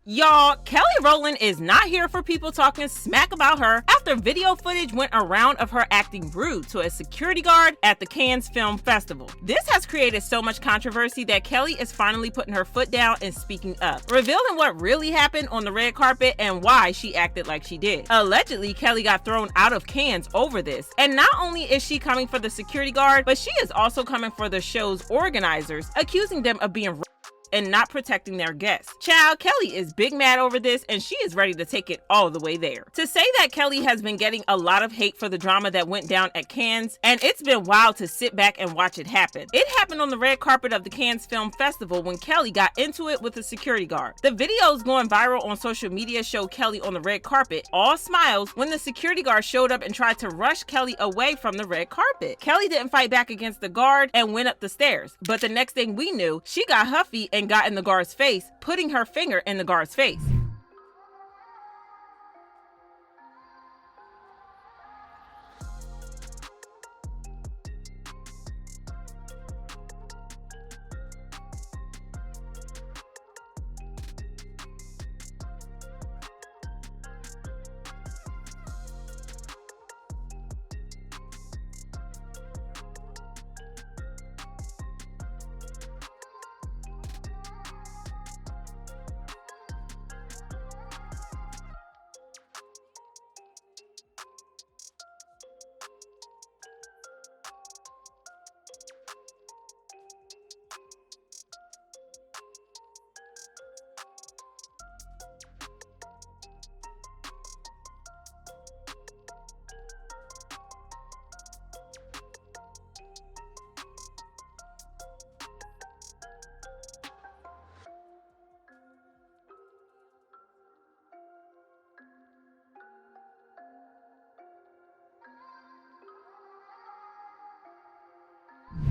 Y'all, Kelly Rowland is not here for people talking smack about her after video footage went around of her acting rude to a security guard at the Cannes Film Festival. This has created so much controversy that Kelly is finally putting her foot down and speaking up, revealing what really happened on the red carpet and why she acted like she did. Allegedly, Kelly got thrown out of Cannes over this, and not only is she coming for the security guard, but she is also coming for the show's organizers, accusing them of being and not protecting their guests. Child, Kelly is big mad over this and she is ready to take it all the way there. To say that Kelly has been getting a lot of hate for the drama that went down at Cannes, and it's been wild to sit back and watch it happen. It happened on the red carpet of the Cannes Film Festival when Kelly got into it with a security guard. The videos going viral on social media show Kelly on the red carpet, all smiles, when the security guard showed up and tried to rush Kelly away from the red carpet. Kelly didn't fight back against the guard and went up the stairs, but the next thing we knew, she got huffy and got in the guard's face, putting her finger in the guard's face.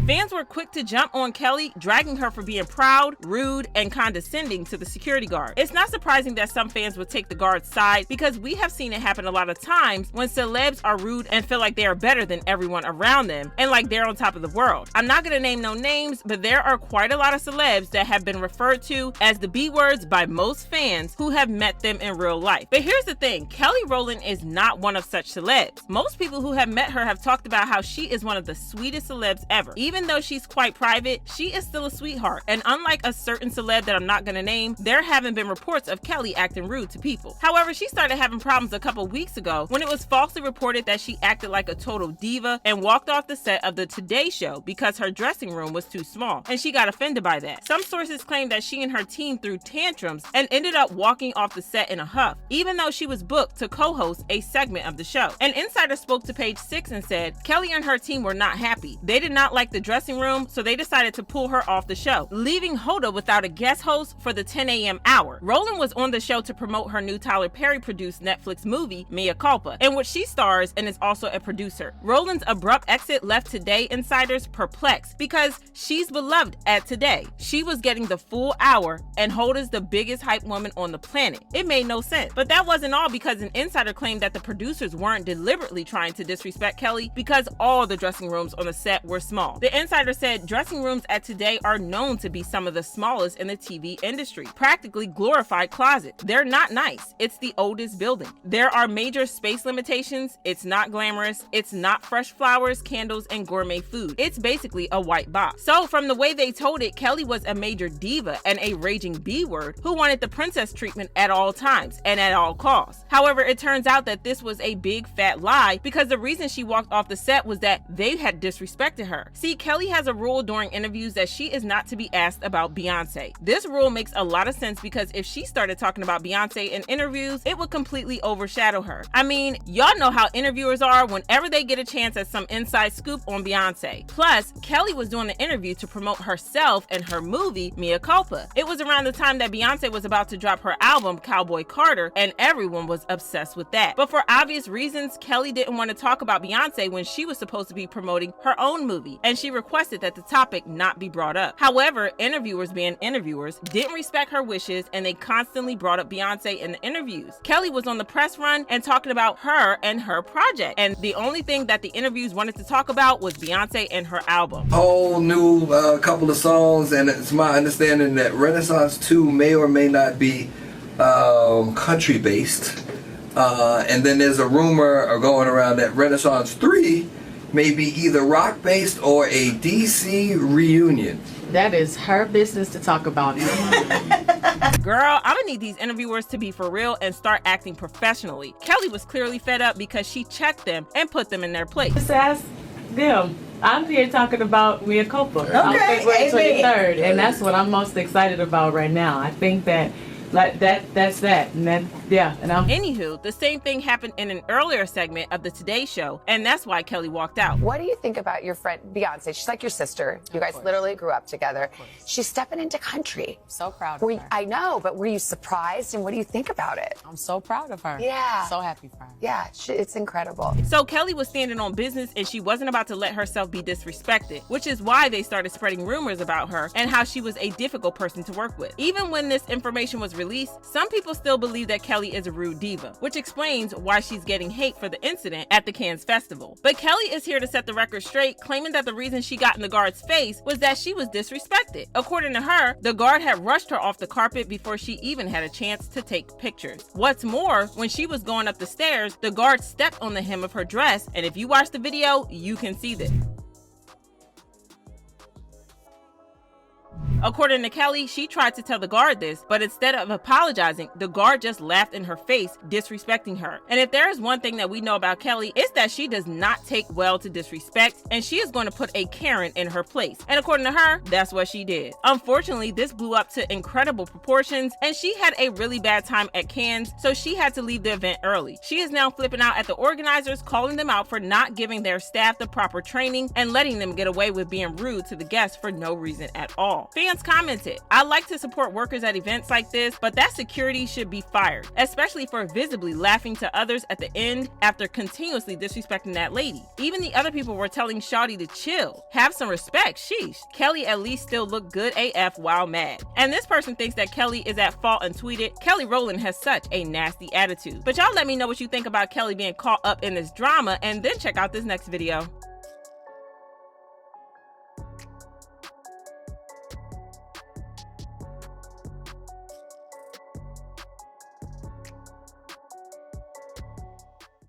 Fans were quick to jump on Kelly, dragging her for being proud, rude, and condescending to the security guard. It's not surprising that some fans would take the guard's side because we have seen it happen a lot of times when celebs are rude and feel like they are better than everyone around them and like they're on top of the world. I'm not gonna name no names, but there are quite a lot of celebs that have been referred to as the B words by most fans who have met them in real life. But here's the thing, Kelly Rowland is not one of such celebs. Most people who have met her have talked about how she is one of the sweetest celebs ever. Even though she's quite private, she is still a sweetheart, and unlike a certain celeb that I'm not gonna name, there haven't been reports of Kelly acting rude to people. However, she started having problems a couple weeks ago when it was falsely reported that she acted like a total diva and walked off the set of the Today Show because her dressing room was too small, and she got offended by that. Some sources claim that she and her team threw tantrums and ended up walking off the set in a huff, even though she was booked to co-host a segment of the show. An insider spoke to Page 6 and said, Kelly and her team were not happy. They did not like the dressing room, so they decided to pull her off the show, leaving Hoda without a guest host for the 10 a.m. hour. Rowland was on the show to promote her new Tyler Perry-produced Netflix movie, Mea Culpa, in which she stars and is also a producer. Rowland's abrupt exit left Today insiders perplexed because she's beloved at Today. She was getting the full hour, and Hoda's the biggest hype woman on the planet. It made no sense. But that wasn't all, because an insider claimed that the producers weren't deliberately trying to disrespect Kelly because all the dressing rooms on the set were small. The insider said dressing rooms at Today are known to be some of the smallest in the TV industry, practically glorified closets. They're not nice. It's the oldest building. There are major space limitations. It's not glamorous. It's not fresh flowers, candles, and gourmet food. It's basically a white box. So from the way they told it, Kelly was a major diva and a raging B word who wanted the princess treatment at all times and at all costs. However, it turns out that this was a big fat lie because the reason she walked off the set was that they had disrespected her. See, Kelly has a rule during interviews that she is not to be asked about Beyonce. This rule makes a lot of sense because if she started talking about Beyonce in interviews, it would completely overshadow her. I mean, y'all know how interviewers are whenever they get a chance at some inside scoop on Beyonce. Plus, Kelly was doing an interview to promote herself and her movie, Mea Culpa. It was around the time that Beyonce was about to drop her album, Cowboy Carter, and everyone was obsessed with that. But for obvious reasons, Kelly didn't want to talk about Beyonce when she was supposed to be promoting her own movie, and she requested that the topic not be brought up. However, interviewers being interviewers didn't respect her wishes, and they constantly brought up Beyonce in the interviews. Kelly was on the press run and talking about her and her project, and the only thing that the interviews wanted to talk about was Beyonce and her album. Whole new couple of songs, and it's my understanding that Renaissance 2 may or may not be country-based. And then there's a rumor going around that Renaissance 3 may be either rock-based or a DC reunion. That is her business to talk about. Girl, I'm gonna need these interviewers to be for real and start acting professionally. Kelly was clearly fed up because she checked them and put them in their place. Just ask them. I'm here talking about Mia Copa on Okay, February amen. 23rd, and that's what I'm most excited about right now. I think that that's that, and then and I'm. Anywho, the same thing happened in an earlier segment of the Today Show, and that's why Kelly walked out. What do you think about your friend Beyonce? She's like your sister. You guys literally grew up together. She's stepping into country. So proud of her. I know, but were you surprised? And what do you think about it? I'm so proud of her. Yeah. So happy for her. Yeah, it's incredible. So Kelly was standing on business and she wasn't about to let herself be disrespected, which is why they started spreading rumors about her and how she was a difficult person to work with. Even when this information was released, some people still believe that Kelly is a rude diva, which explains why she's getting hate for the incident at the Cannes Festival. But Kelly is here to set the record straight, claiming that the reason she got in the guard's face was that she was disrespected. According to her, the guard had rushed her off the carpet before she even had a chance to take pictures. What's more, when she was going up the stairs, the guard stepped on the hem of her dress, and if you watch the video, you can see this. According to Kelly, she tried to tell the guard this, but instead of apologizing, the guard just laughed in her face, disrespecting her. And if there is one thing that we know about Kelly, it's that she does not take well to disrespect, and she is going to put a Karen in her place. And according to her, that's what she did. Unfortunately, this blew up to incredible proportions, and she had a really bad time at Cannes, so she had to leave the event early. She is now flipping out at the organizers, calling them out for not giving their staff the proper training and letting them get away with being rude to the guests for no reason at all. Fans commented, "I like to support workers at events like this, but that security should be fired, especially for visibly laughing to others at the end after continuously disrespecting that lady. Even the other people were telling Shawty to chill. Have some respect, sheesh. Kelly at least still looked good AF while mad." And this person thinks that Kelly is at fault and tweeted, "Kelly Rowland has such a nasty attitude." But y'all let me know what you think about Kelly being caught up in this drama, and then check out this next video.